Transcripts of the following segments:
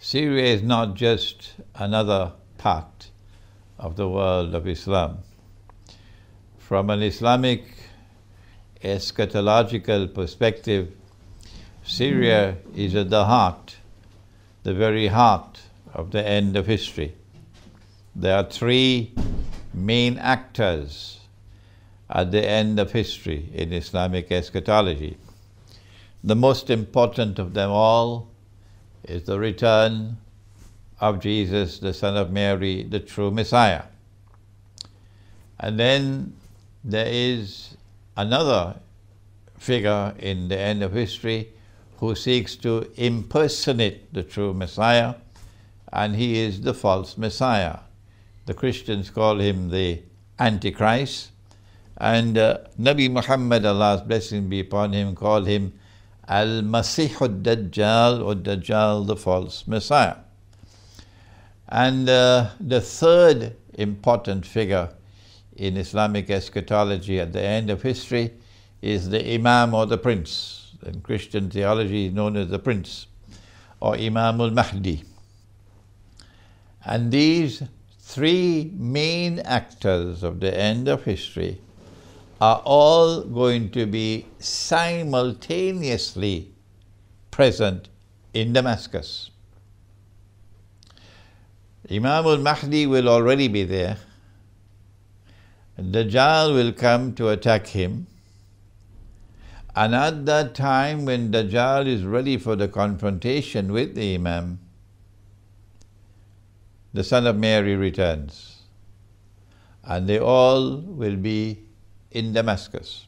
Syria is not just another part of the world of Islam. From an Islamic eschatological perspective, Syria is at the heart, the very heart of the end of history. There are three main actors at the end of history in Islamic eschatology. The most important of them all is the return of Jesus, the Son of Mary, the true Messiah. And then there is another figure in the end of history who seeks to impersonate the true Messiah, and he is the false Messiah. The Christians call him the Antichrist, and Nabi Muhammad, Allah's blessing be upon him, called him al-Masih al-Dajjal, or Dajjal, the false Messiah. And the third important figure in Islamic eschatology at the end of history is the Imam, or the Prince. In Christian theology is known as the Prince, or L'Imam al Mahdi. And these three main actors of the end of history are all going to be simultaneously present in Damascus. Imam al Mahdi will already be there. Dajjal will come to attack him. And at that time, when Dajjal is ready for the confrontation with the Imam, the Son of Mary returns. And they all will be in Damascus.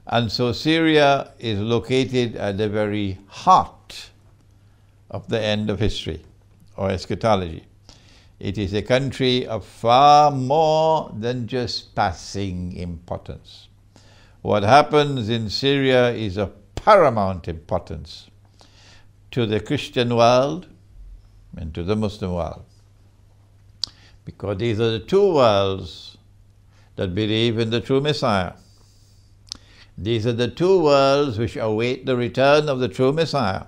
And so Syria is located at the very heart of the end of history, or eschatology. It is a country of far more than just passing importance. What happens in Syria is of paramount importance to the Christian world and to the Muslim world, because these are the two worlds that believe in the true Messiah. These are the two worlds which await the return of the true Messiah.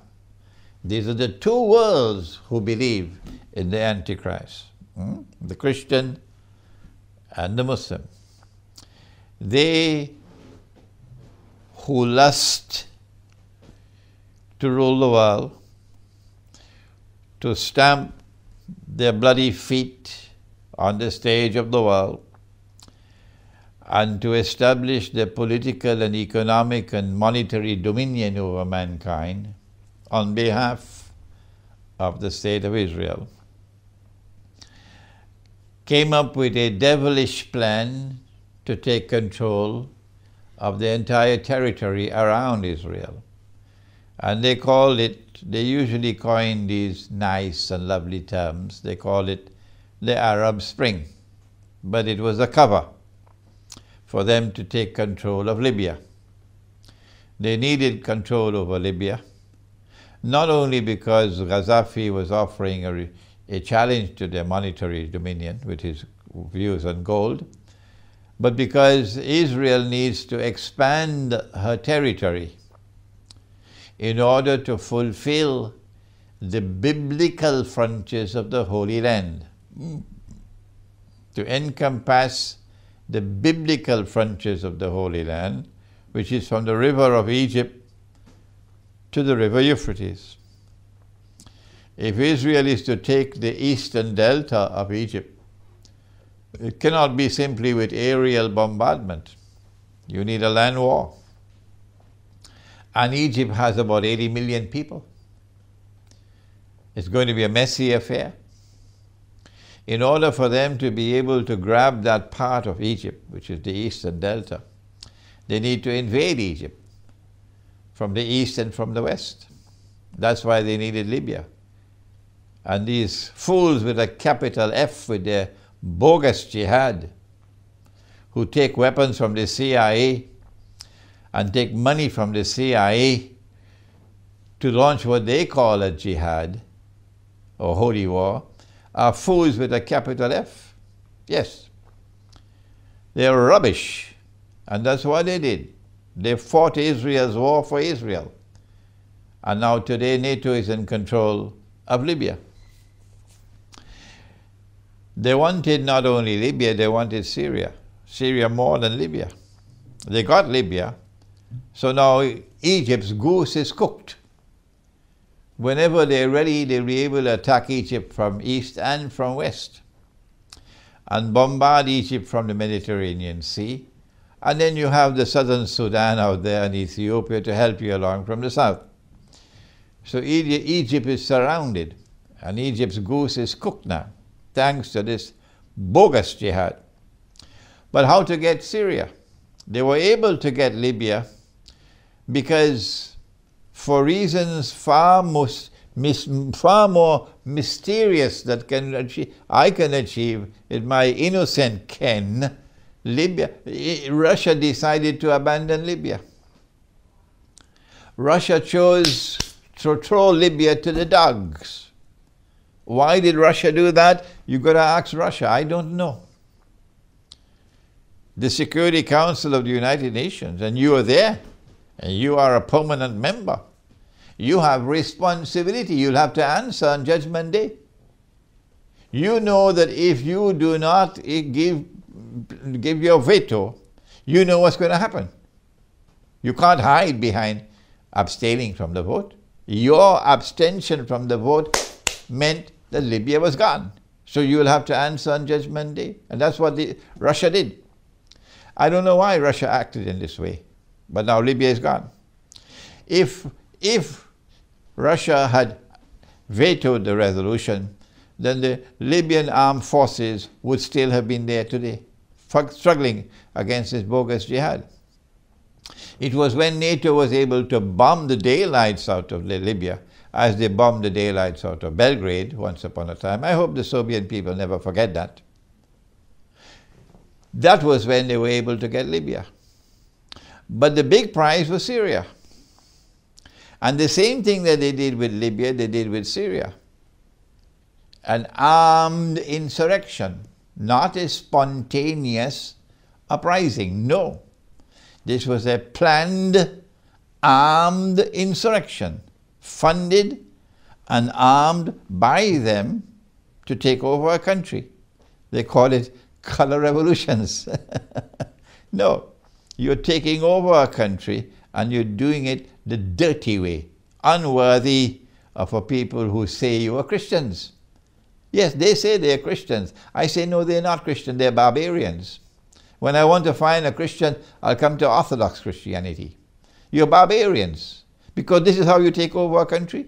These are the two worlds who believe in the Antichrist, the Christian and the Muslim. They who lust to rule the world, to stamp their bloody feet on the stage of the world, and to establish their political and economic and monetary dominion over mankind on behalf of the state of Israel, came up with a devilish plan to take control of the entire territory around Israel. And they usually coin these nice and lovely terms. They call it the Arab Spring. But it was a cover for them to take control of Libya. They needed control over Libya, not only because Gaddafi was offering a challenge to their monetary dominion with his views on gold, but because Israel needs to expand her territory in order to fulfill the biblical frontiers of the Holy Land, to encompass the biblical frontiers of the Holy Land, which is from the river of Egypt to the river Euphrates. If Israel is to take the eastern delta of Egypt, it cannot be simply with aerial bombardment. You need a land war. And Egypt has about 80 million people. It's going to be a messy affair. In order for them to be able to grab that part of Egypt, which is the eastern delta, they need to invade Egypt from the east and from the west. That's why they needed Libya. And these fools with a capital F with their bogus jihad, who take weapons from the CIA and take money from the CIA to launch what they call a jihad or holy war, are fools with a capital F. Yes. They're rubbish. And that's what they did. They fought Israel's war for Israel. And now today NATO is in control of Libya. They wanted not only Libya, they wanted Syria. Syria more than Libya. They got Libya, so now Egypt's goose is cooked. Whenever they're ready, they'll be able to attack Egypt from east and from west and bombard Egypt from the Mediterranean Sea. And then you have the southern Sudan out there and Ethiopia to help you along from the south. So Egypt is surrounded, and Egypt's goose is cooked now, thanks to this bogus jihad. But how to get Syria? They were able to get Libya because, for reasons far more mysterious that I can achieve in my innocent ken, Russia decided to abandon Libya. Russia chose to throw Libya to the dogs. Why did Russia do that? You've got to ask Russia. I don't know. The Security Council of the United Nations, and you are there, and you are a permanent member. You have responsibility. You'll have to answer on Judgment Day. You know that if you do not give your veto, you know what's going to happen. You can't hide behind abstaining from the vote. Your abstention from the vote meant that Libya was gone. So you will have to answer on Judgment Day. And that's what Russia did. I don't know why Russia acted in this way, but now Libya is gone. If Russia had vetoed the resolution, then the Libyan armed forces would still have been there today, struggling against this bogus jihad. It was when NATO was able to bomb the daylights out of Libya, as they bombed the daylights out of Belgrade once upon a time. I hope the Soviet people never forget that. That was when they were able to get Libya. But the big prize was Syria. And the same thing that they did with Libya, they did with Syria. An armed insurrection, not a spontaneous uprising. No. This was a planned, armed insurrection, funded and armed by them to take over a country. They call it color revolutions. No, you're taking over a country and you're doing it the dirty way, unworthy of a people who say you are Christians. Yes, they say they're Christians. I say no, they're not Christian, they're barbarians. When I want to find a Christian, I'll come to Orthodox Christianity. You're barbarians, because this is how you take over a country?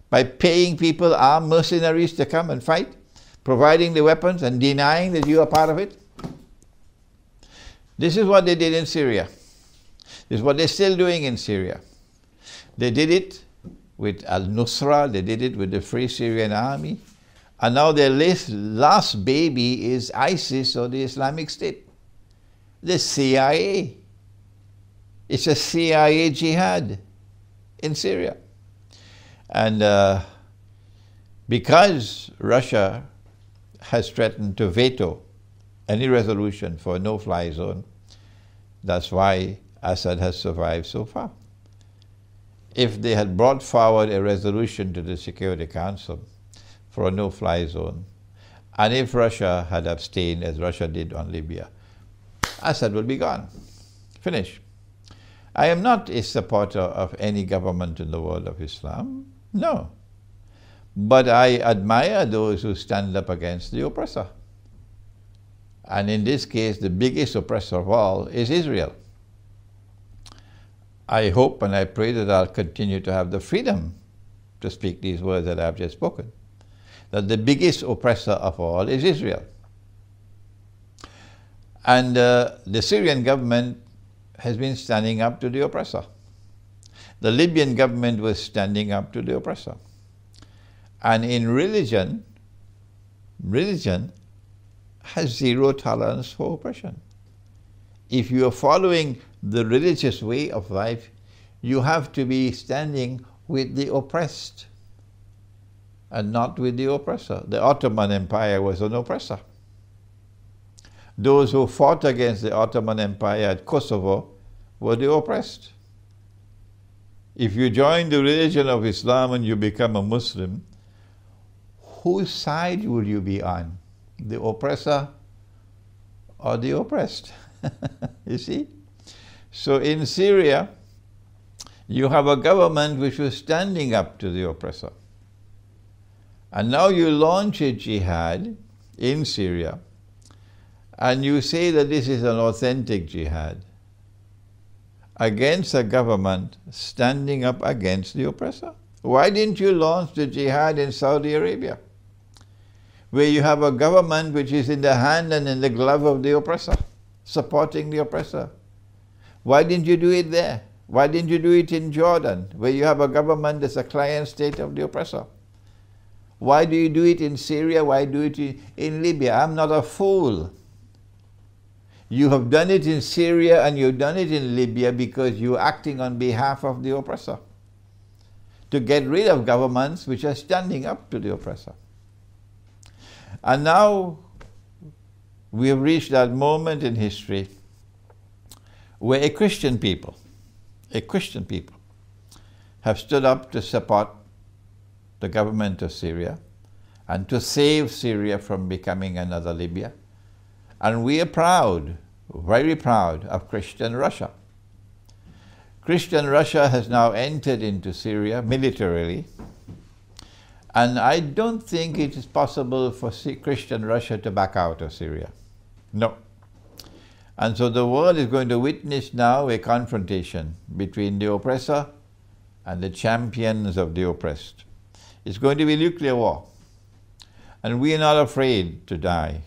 By paying people, armed mercenaries to come and fight, providing the weapons and denying that you are part of it. This is what they did in Syria. This is what they're still doing in Syria. They did it with al-Nusra, they did it with the Free Syrian Army, and now their last baby is ISIS, or the Islamic State. The CIA. It's a CIA jihad in Syria. And because Russia has threatened to veto any resolution for a no-fly zone, that's why Assad has survived so far. If they had brought forward a resolution to the Security Council for a no-fly zone, and if Russia had abstained, as Russia did on Libya, Assad will be gone. Finish. I am not a supporter of any government in the world of Islam. No. But I admire those who stand up against the oppressor. And in this case, the biggest oppressor of all is Israel. I hope and I pray that I'll continue to have the freedom to speak these words that I've just spoken. That the biggest oppressor of all is Israel. And the Syrian government has been standing up to the oppressor. The Libyan government was standing up to the oppressor. And in religion has zero tolerance for oppression. If you are following the religious way of life, you have to be standing with the oppressed and not with the oppressor. The Ottoman Empire was an oppressor. Those who fought against the Ottoman Empire at Kosovo were the oppressed. If you join the religion of Islam and you become a Muslim, whose side would you be on? The oppressor or the oppressed? You see? So in Syria, you have a government which was standing up to the oppressor. And now you launch a jihad in Syria, and you say that this is an authentic jihad against a government standing up against the oppressor. Why didn't you launch the jihad in Saudi Arabia, where you have a government which is in the hand and in the glove of the oppressor, supporting the oppressor? Why didn't you do it there? Why didn't you do it in Jordan, where you have a government that's a client state of the oppressor? Why do you do it in Syria? Why do it in Libya? I'm not a fool. You have done it in Syria and you've done it in Libya because you're acting on behalf of the oppressor, to get rid of governments which are standing up to the oppressor. And now we have reached that moment in history where a Christian people have stood up to support the government of Syria and to save Syria from becoming another Libya. And we are proud, very proud of Christian Russia. Christian Russia has now entered into Syria militarily, and I don't think it is possible for Christian Russia to back out of Syria. No. And so the world is going to witness now a confrontation between the oppressor and the champions of the oppressed. It's going to be nuclear war. And we are not afraid to die.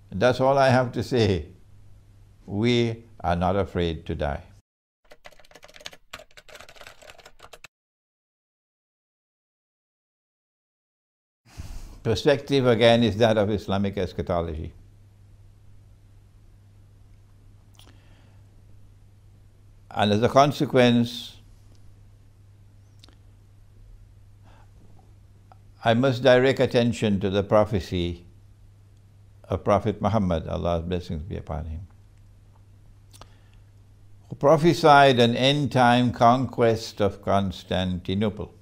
And that's all I have to say. We are not afraid to die. Perspective again is that of Islamic eschatology. And as a consequence, I must direct attention to the prophecy of Prophet Muhammad, Allah's blessings be upon him, who prophesied an end-time conquest of Constantinople.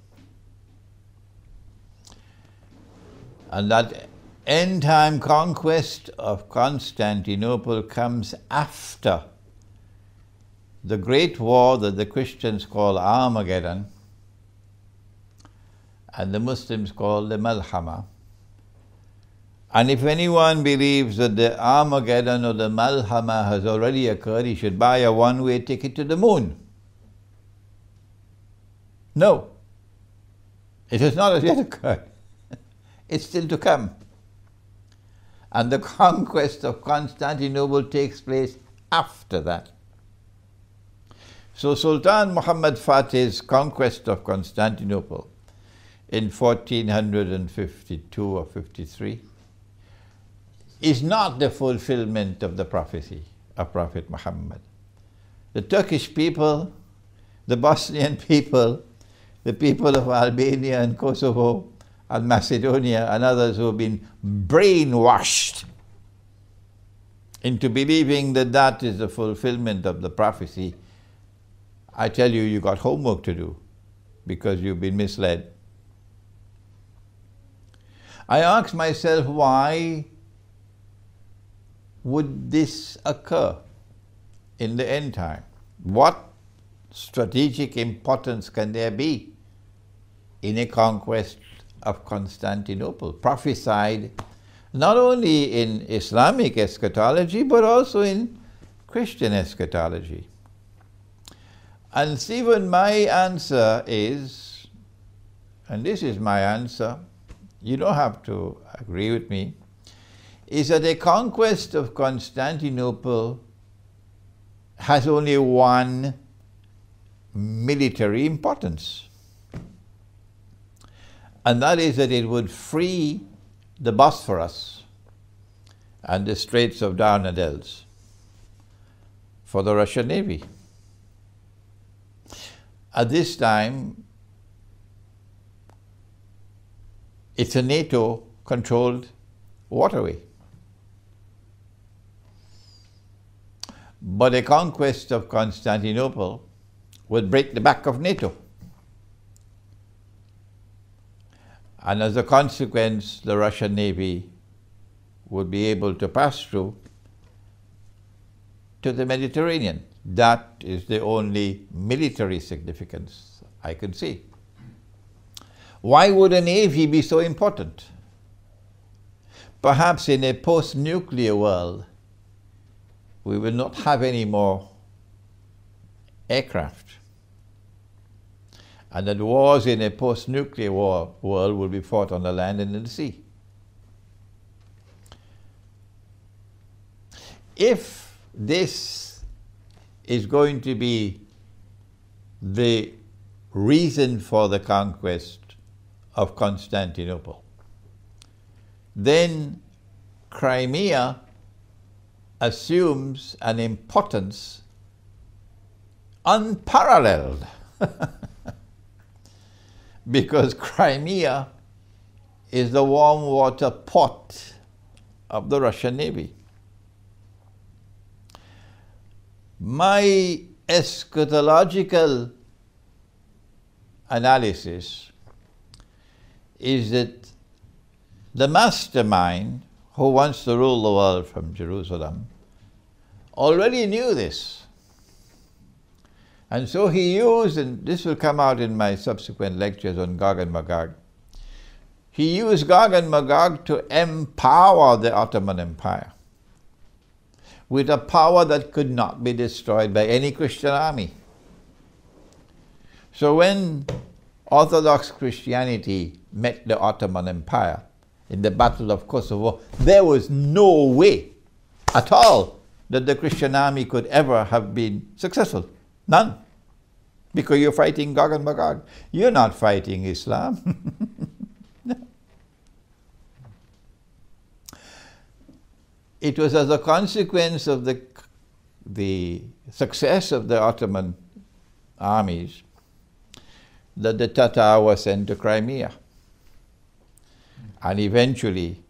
And that end-time conquest of Constantinople comes after the great war that the Christians call Armageddon and the Muslims call the Malhama. And if anyone believes that the Armageddon or the Malhama has already occurred, he should buy a one-way ticket to the moon. No, it has not as yet occurred. It's still to come. And the conquest of Constantinople takes place after that. So Sultan Muhammad Fatih's conquest of Constantinople in 1452 or 53 is not the fulfillment of the prophecy of Prophet Muhammad. The Turkish people, the Bosnian people, the people of Albania and Kosovo and Macedonia and others who have been brainwashed into believing that that is the fulfillment of the prophecy, I tell you, you got homework to do because you've been misled. I ask myself, why would this occur in the end time? What strategic importance can there be in a conquest of Constantinople, prophesied not only in Islamic eschatology but also in Christian eschatology? And Stephen, my answer is, and this is my answer, you don't have to agree with me, is that a conquest of Constantinople has only one military importance. And that is that it would free the Bosphorus and the Straits of Dardanelles for the Russian Navy. At this time, it's a NATO-controlled waterway. But a conquest of Constantinople would break the back of NATO. And as a consequence, the Russian Navy would be able to pass through to the Mediterranean. That is the only military significance I can see. Why would a navy be so important? Perhaps in a post-nuclear world, we will not have any more aircraft. And that wars in a post-nuclear world will be fought on the land and in the sea. If this is going to be the reason for the conquest of Constantinople, then Crimea assumes an importance unparalleled. Because Crimea is the warm water port of the Russian Navy. My eschatological analysis is that the mastermind who wants to rule the world from Jerusalem already knew this. And so he used, and this will come out in my subsequent lectures on Gog and Magog, he used Gog and Magog to empower the Ottoman Empire with a power that could not be destroyed by any Christian army. So when Orthodox Christianity met the Ottoman Empire in the Battle of Kosovo, there was no way at all that the Christian army could ever have been successful. None. Because you're fighting Gog and Magog. You're not fighting Islam. No. It was as a consequence of the success of the Ottoman armies that the Tatar was sent to Crimea. And eventually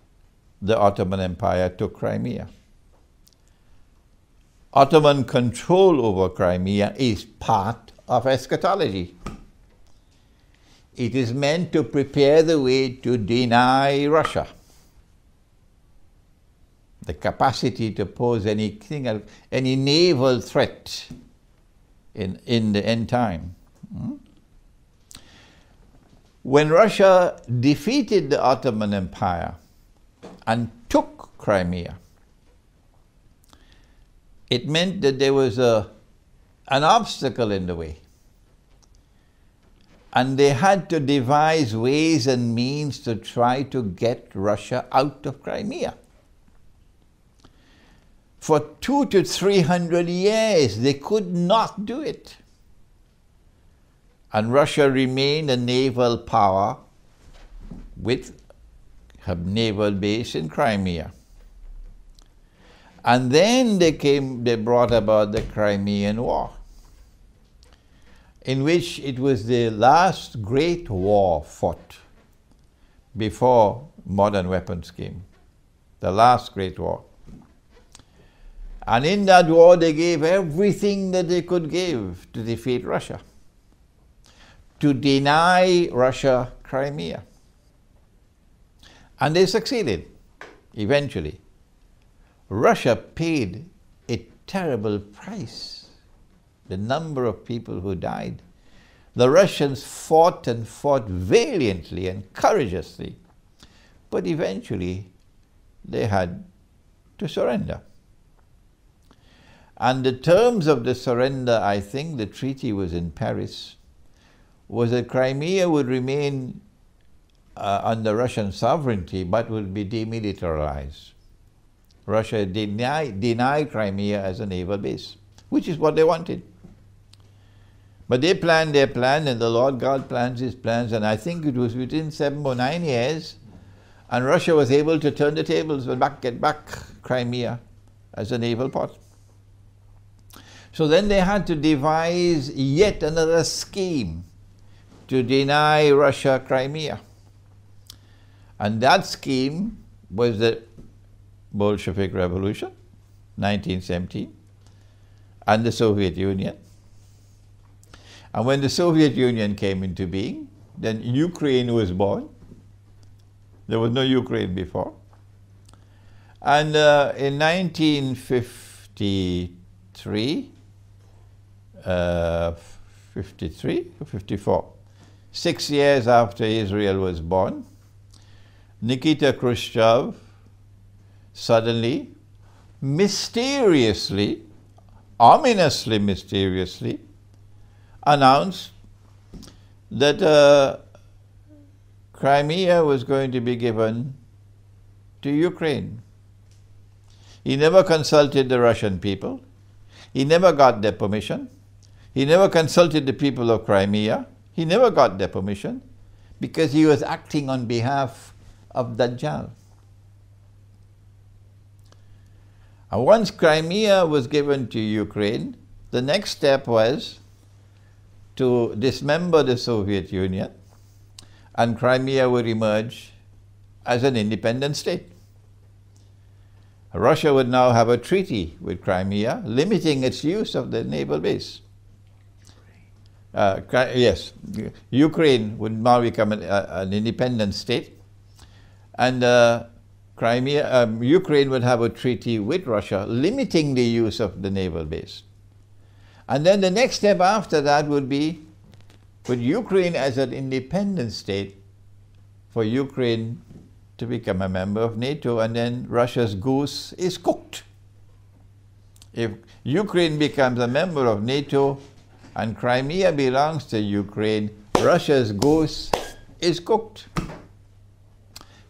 the Ottoman Empire took Crimea. Ottoman control over Crimea is part of eschatology. It is meant to prepare the way to deny Russia the capacity to pose any naval threat in the end time. When Russia defeated the Ottoman Empire and took Crimea, it meant that there was an obstacle in the way. And they had to devise ways and means to try to get Russia out of Crimea. For 200 to 300 years, they could not do it. And Russia remained a naval power with a naval base in Crimea. And then they brought about the Crimean War, in which it was the last great war fought before modern weapons came. The last great war. And in that war they gave everything that they could give to defeat Russia, to deny Russia Crimea. And they succeeded, eventually. Russia paid a terrible price. The number of people who died. The Russians fought and fought valiantly and courageously, but eventually they had to surrender. And the terms of the surrender, I think the treaty was in Paris, was that Crimea would remain under Russian sovereignty but would be demilitarized. Russia denied Crimea as a naval base, which is what they wanted. But they planned their plan, and the Lord God plans his plans, and I think it was within 7 or 9 years, and Russia was able to turn the tables and get back Crimea as a naval port. So then they had to devise yet another scheme to deny Russia Crimea. And that scheme was the Bolshevik Revolution, 1917, and the Soviet Union. And when the Soviet Union came into being, then Ukraine was born, There was no Ukraine before. And in 1953, 53 or 54, 6 years after Israel was born, Nikita Khrushchev suddenly, mysteriously, ominously mysteriously, announced that Crimea was going to be given to Ukraine. He never consulted the Russian people. He never got their permission. He never consulted the people of Crimea. He never got their permission because he was acting on behalf of Dajjal. And once Crimea was given to Ukraine, the next step was to dismember the Soviet Union, and Crimea would emerge as an independent state. Russia would now have a treaty with Crimea limiting its use of the naval base. Yes, Ukraine would now become an independent state, and Ukraine would have a treaty with Russia limiting the use of the naval base. And then the next step after that would be, with Ukraine as an independent state, for Ukraine to become a member of NATO, and then Russia's goose is cooked. If Ukraine becomes a member of NATO and Crimea belongs to Ukraine, Russia's goose is cooked.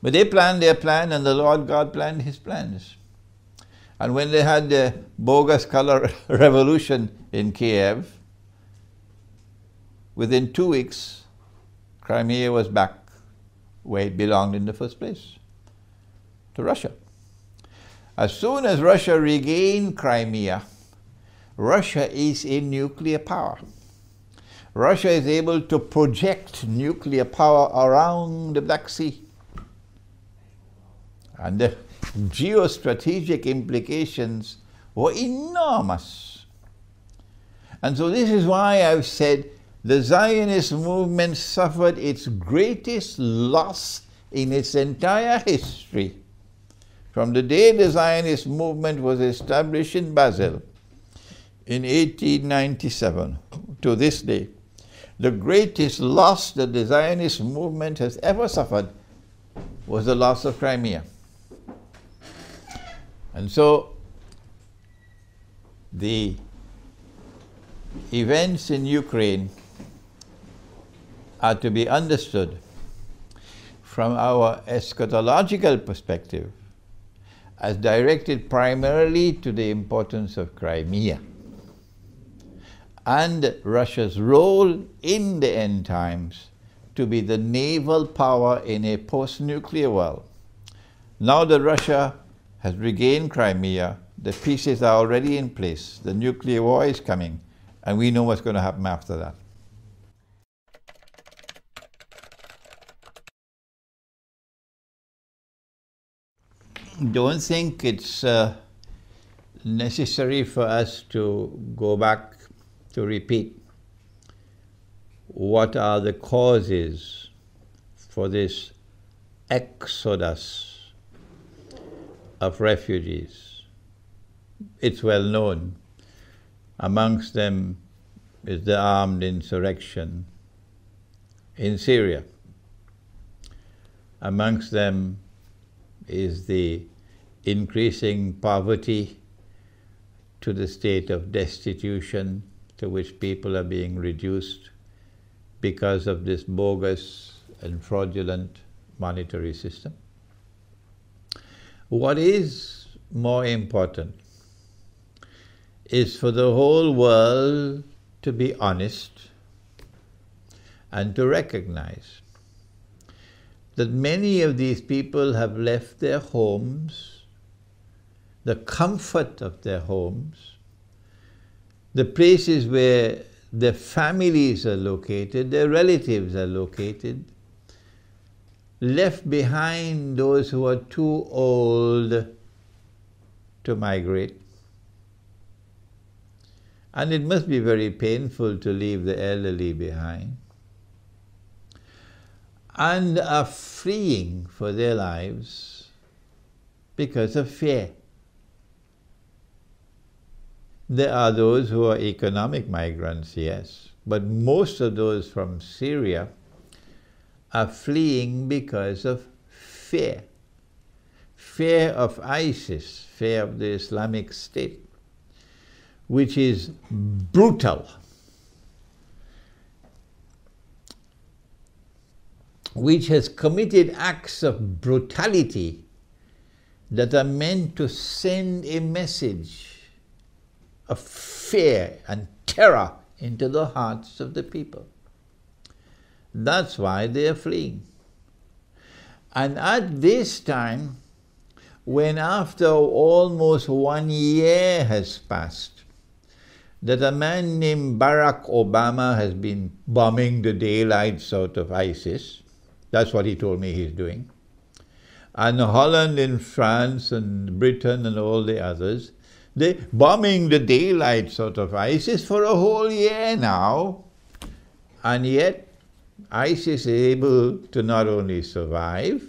But they planned their plan, and the Lord God planned his plans. And when they had the bogus color revolution in Kiev, within 2 weeks, Crimea was back where it belonged in the first place, to Russia. As soon as Russia regained Crimea, Russia is in nuclear power. Russia is able to project nuclear power around the Black Sea. And the geostrategic implications were enormous. And so this is why I've said the Zionist movement suffered its greatest loss in its entire history. From the day the Zionist movement was established in Basel in 1897 to this day, the greatest loss that the Zionist movement has ever suffered was the loss of Crimea. And so the events in Ukraine are to be understood from our eschatological perspective as directed primarily to the importance of Crimea and Russia's role in the end times to be the naval power in a post-nuclear world. Now that Russia has regained Crimea, the pieces are already in place, the nuclear war is coming, and we know what's going to happen after that. Don't think it's necessary for us to go back to repeat what are the causes for this exodus of refugees. It's well known. Amongst them is the armed insurrection in Syria. Amongst them is the increasing poverty to the state of destitution to which people are being reduced because of this bogus and fraudulent monetary system. What is more important is for the whole world to be honest and to recognize that many of these people have left their homes, the comfort of their homes, the places where their families are located, their relatives are located, left behind those who are too old to migrate. And it must be very painful to leave the elderly behind. and are fleeing for their lives because of fear. There are those who are economic migrants, yes, but most of those from Syria are fleeing because of fear. Fear of ISIS, fear of the Islamic State, which is brutal, which has committed acts of brutality that are meant to send a message of fear and terror into the hearts of the people. That's why they are fleeing. And at this time, when after almost 1 year has passed, that a man named Barack Obama has been bombing the daylights out of ISIS, that's what he told me he's doing, and Holland and France and Britain and all the others, they're bombing the daylights out of ISIS for a whole year now, and yet ISIS is able to not only survive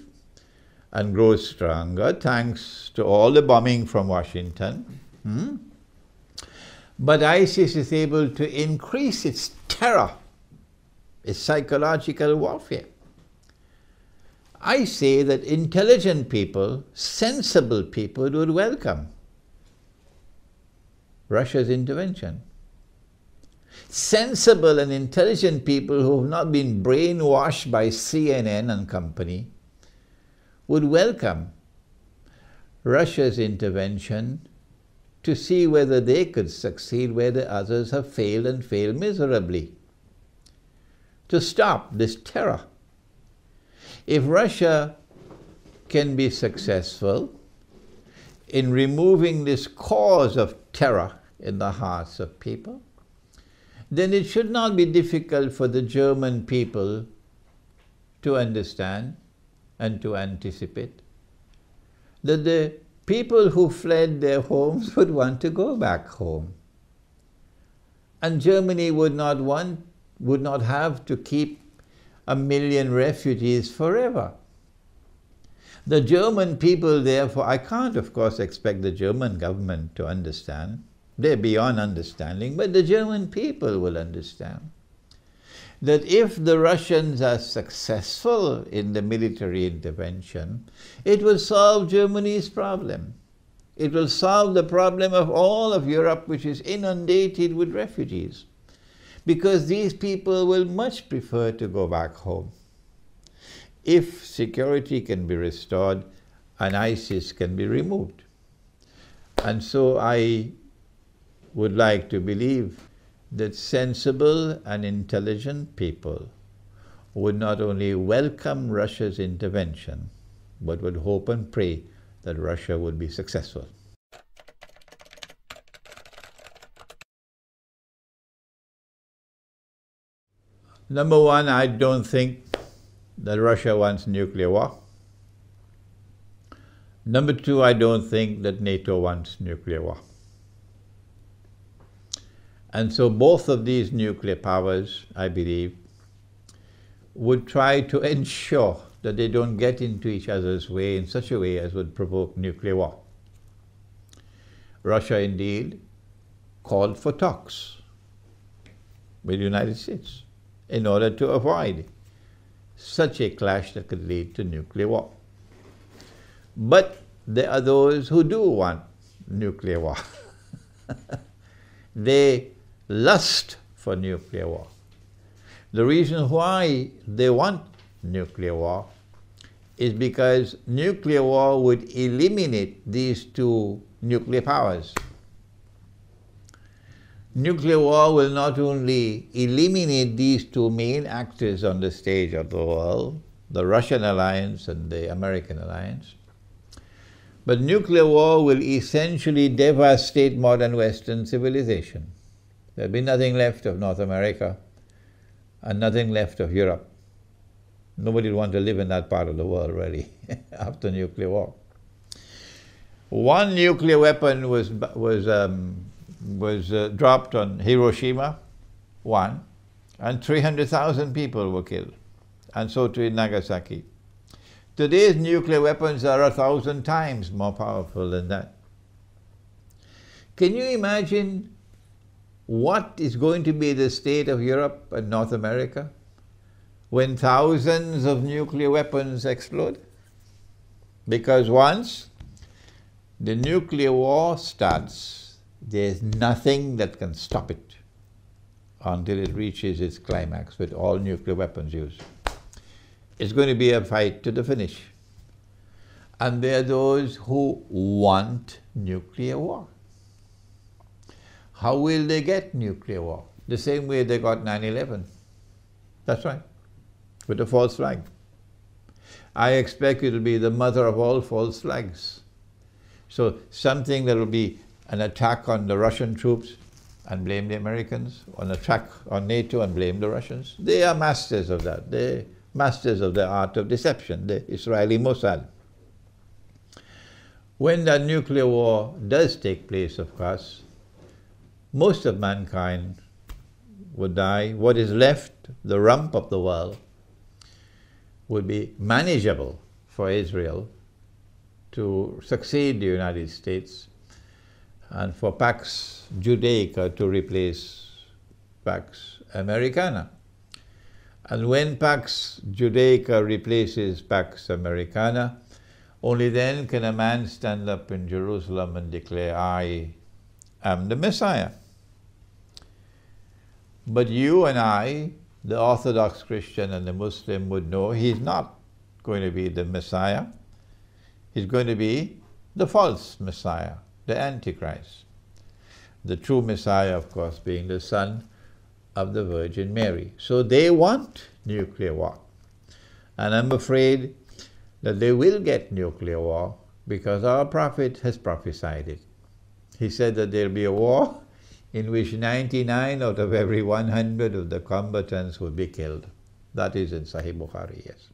and grow stronger thanks to all the bombing from Washington, but ISIS is able to increase its terror, its psychological warfare. I say that intelligent people, sensible people would welcome Russia's intervention. Sensible and intelligent people who have not been brainwashed by CNN and company would welcome Russia's intervention to see whether they could succeed where the others have failed and failed miserably, to stop this terror. If Russia can be successful in removing this cause of terror in the hearts of people, then it should not be difficult for the German people to understand and to anticipate that the people who fled their homes would want to go back home. And Germany would not have to keep 1 million refugees forever. The German people, therefore, I can't, of course, expect the German government to understand. They're beyond understanding, but the German people will understand that if the Russians are successful in the military intervention, it will solve Germany's problem. It will solve the problem of all of Europe, which is inundated with refugees, because these people will much prefer to go back home if security can be restored and ISIS can be removed. And so I would like to believe that sensible and intelligent people would not only welcome Russia's intervention, but would hope and pray that Russia would be successful. Number one, I don't think that Russia wants nuclear war. Number two, I don't think that NATO wants nuclear war. And so both of these nuclear powers, I believe, would try to ensure that they don't get into each other's way in such a way as would provoke nuclear war. Russia indeed called for talks with the United States in order to avoid such a clash that could lead to nuclear war. But there are those who do want nuclear war. They lust for nuclear war. The reason why they want nuclear war is because nuclear war would eliminate these two nuclear powers. Nuclear war will not only eliminate these two main actors on the stage of the world, the Russian alliance and the American alliance, but nuclear war will essentially devastate modern Western civilization. There will be nothing left of North America and nothing left of Europe. Nobody will want to live in that part of the world, really, after nuclear war. One nuclear weapon was dropped on Hiroshima, and 300,000 people were killed. and so too in Nagasaki. Today's nuclear weapons are 1,000 times more powerful than that. Can you imagine what is going to be the state of Europe and North America when thousands of nuclear weapons explode? Because once the nuclear war starts, there's nothing that can stop it until it reaches its climax with all nuclear weapons used. It's going to be a fight to the finish. And there are those who want nuclear war. How will they get nuclear war? The same way they got 9/11. That's right, with a false flag. I expect it will be the mother of all false flags. So something that will be an attack on the Russian troops and blame the Americans, an attack on NATO and blame the Russians. They are masters of that. They're masters of the art of deception, the Israeli Mossad. When that nuclear war does take place, of course, most of mankind would die. What is left, the rump of the world, would be manageable for Israel to succeed the United States and for Pax Judaica to replace Pax Americana. And when Pax Judaica replaces Pax Americana, only then can a man stand up in Jerusalem and declare, I am the Messiah. But you and I, the Orthodox Christian and the Muslim, would know he's not going to be the Messiah. He's going to be the false Messiah, the Antichrist. The true Messiah, of course, being the son of the Virgin Mary. So they want nuclear war. And I'm afraid that they will get nuclear war because our prophet has prophesied it. He said that there'll be a war in which 99 out of every 100 of the combatants will be killed. That is in Sahih Bukhari, yes.